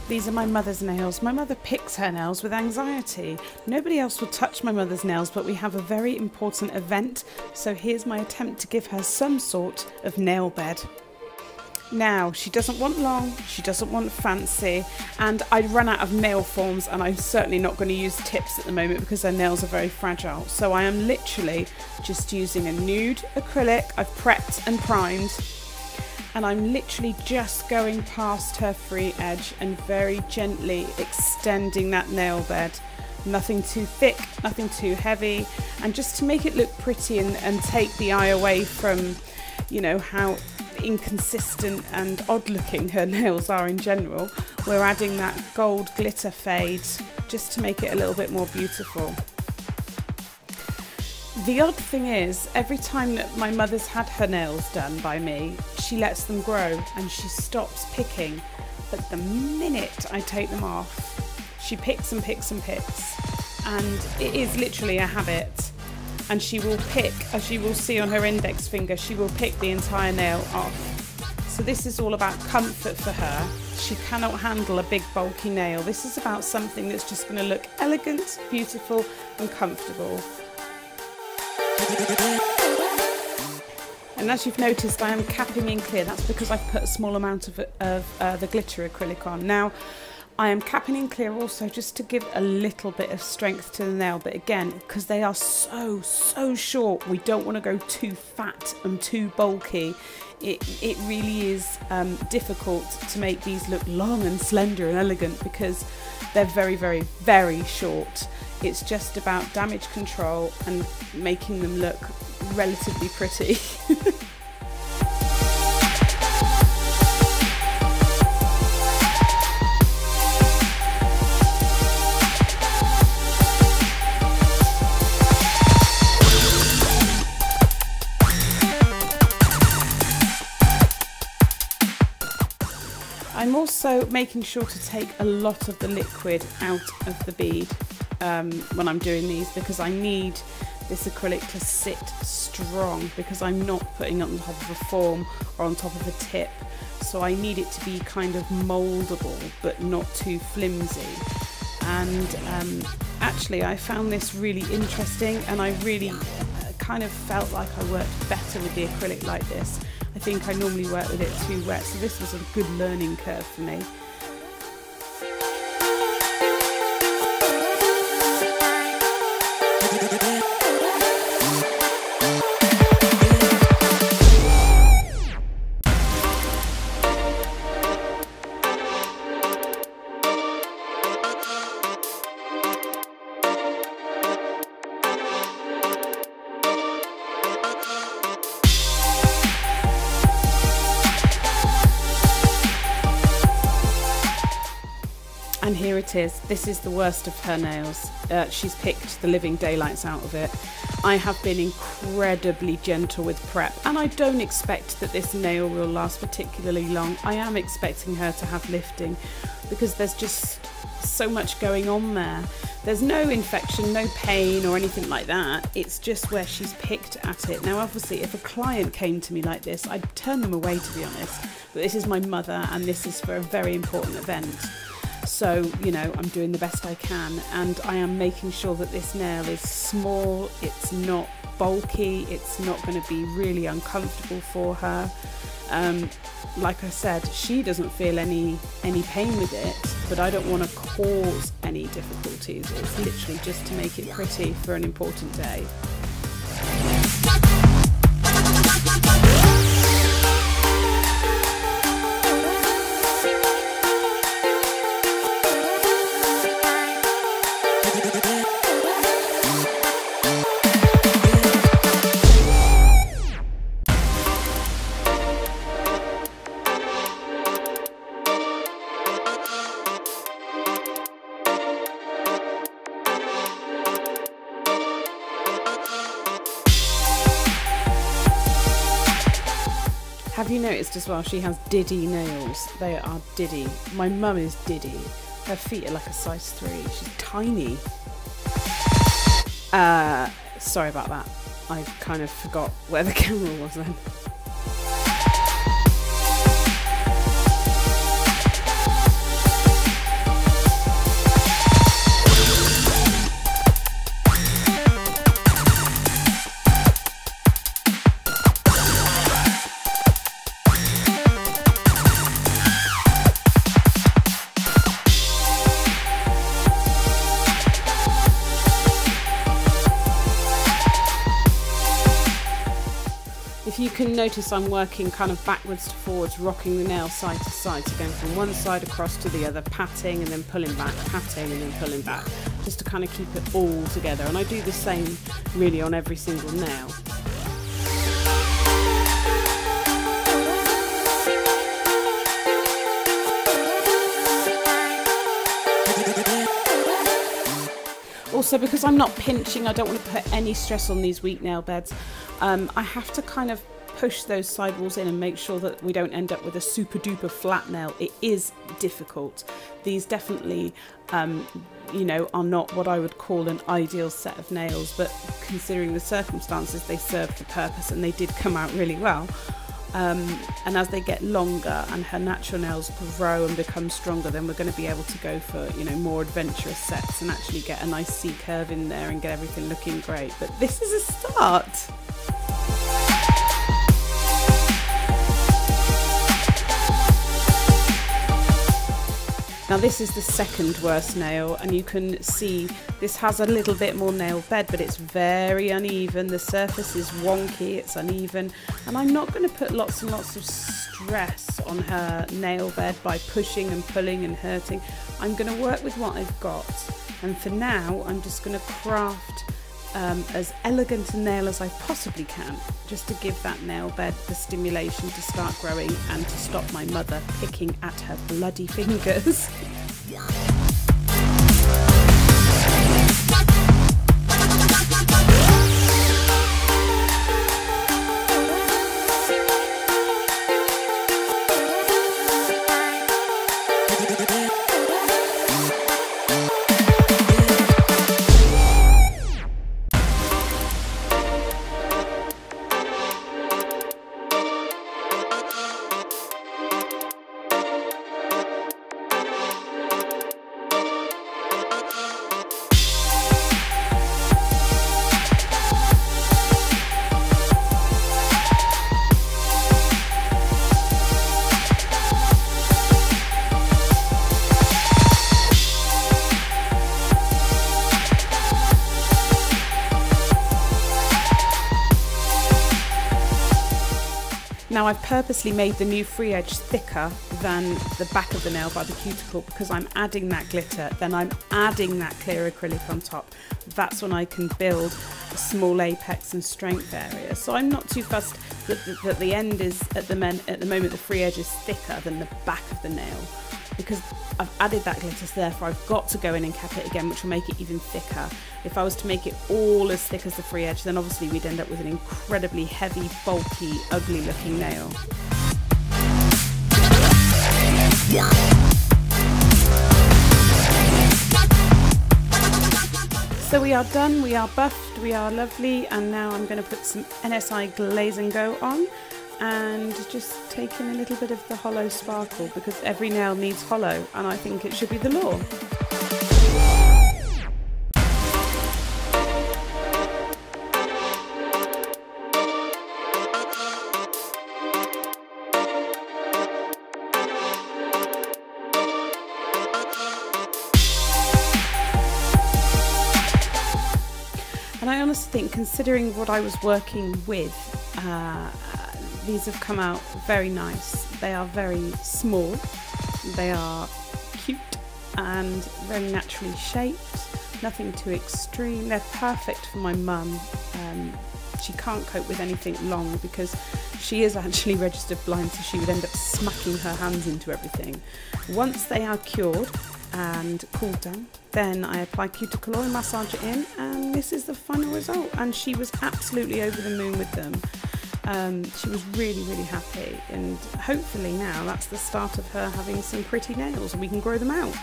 These are my mother's nails. My mother picks her nails with anxiety. Nobody else would touch my mother's nails, but we have a very important event, so here's my attempt to give her some sort of nail bed. Now, she doesn't want long, she doesn't want fancy, and I'd run out of nail forms, and I'm certainly not going to use tips at the moment because her nails are very fragile. So I am literally just using a nude acrylic. I've prepped and primed, and I'm literally just going past her free edge and very gently extending that nail bed. Nothing too thick, nothing too heavy, and just to make it look pretty and take the eye away from, you know, how inconsistent and odd looking her nails are in general, we're adding that gold glitter fade just to make it a little bit more beautiful. The odd thing is, every time that my mother's had her nails done by me, she lets them grow and she stops picking. But the minute I take them off, she picks and picks and picks. And it is literally a habit. And she will pick, as you will see on her index finger, she will pick the entire nail off. So this is all about comfort for her. She cannot handle a big bulky nail. This is about something that's just going to look elegant, beautiful and comfortable. And as you've noticed, I am capping in clear. That's because I've put a small amount of the glitter acrylic on. Now, I am capping in clear also just to give a little bit of strength to the nail, but again, because they are so short, we don't want to go too fat and too bulky. It really is difficult to make these look long and slender and elegant because they're very short. It's just about damage control and making them look relatively pretty. I'm also making sure to take a lot of the liquid out of the bead when I'm doing these, because I need this acrylic to sit strong, because I'm not putting it on top of a form or on top of a tip, so I need it to be kind of mouldable but not too flimsy. And actually I found this really interesting, and I really kind of felt like I worked better with the acrylic like this. I think I normally work with it too wet, so this was a good learning curve for me. And here it is. This is the worst of her nails. She's picked the living daylights out of it. I have been incredibly gentle with prep, and I don't expect that this nail will last particularly long. I am expecting her to have lifting because there's just so much going on there. There's no infection, no pain or anything like that. It's just where she's picked at it. Now obviously if a client came to me like this, I'd turn them away, to be honest. But this is my mother and this is for a very important event. So, you know, I'm doing the best I can, and I am making sure that this nail is small, it's not bulky, it's not going to be really uncomfortable for her. Like I said, she doesn't feel any pain with it, but I don't want to cause any difficulties. It's literally just to make it pretty for an important day. Have you noticed as well, she has diddy nails? They are diddy. My mum is diddy. Her feet are like a size 3. She's tiny. Sorry about that. I kind of forgot where the camera was then. you can notice I'm working kind of backwards to forwards, rocking the nail side to side, so going from one side across to the other, patting and then pulling back, patting and then pulling back, just to kind of keep it all together. And I do the same really on every single nail. Also, because I'm not pinching, I don't want to put any stress on these weak nail beds. I have to kind of push those sidewalls in and make sure that we don't end up with a super duper flat nail. It is difficult. These definitely, you know, are not what I would call an ideal set of nails, but considering the circumstances, they served the purpose and they did come out really well. And as they get longer and her natural nails grow and become stronger, then we're going to be able to go for, you know, more adventurous sets and actually get a nice C curve in there and get everything looking great. But this is a start. Now this is the second worst nail, and you can see this has a little bit more nail bed, but it's very uneven. The surface is wonky, it's uneven, and I'm not going to put lots and lots of stress on her nail bed by pushing and pulling and hurting. I'm going to work with what I've got, and for now I'm just going to craft as elegant a nail as I possibly can, just to give that nail bed the stimulation to start growing and to stop my mother picking at her bloody fingers. Now I've purposely made the new free edge thicker than the back of the nail by the cuticle because I'm adding that glitter, then I'm adding that clear acrylic on top. That's when I can build a small apex and strength area. So I'm not too fussed that the end is, at the moment the free edge is thicker than the back of the nail, because I've added that glitter, so therefore I've got to go in and cap it again, which will make it even thicker. If I was to make it all as thick as the free edge, then obviously we'd end up with an incredibly heavy, bulky, ugly looking nail. So we are done, we are buffed, we are lovely, and now I'm going to put some NSI Glaze and Go on and just take in a little bit of the hollow sparkle, because every nail needs hollow, and I think it should be the law. And I honestly think, considering what I was working with, these have come out very nice. They are very small, they are cute and very naturally shaped, nothing too extreme. They're perfect for my mum. She can't cope with anything long because she is actually registered blind, so she would end up smacking her hands into everything. Once they are cured and cooled down, then I apply cuticle oil, massage it in, and this is the final result. And she was absolutely over the moon with them. She was really, really happy, and hopefully now that's the start of her having some pretty nails and we can grow them out.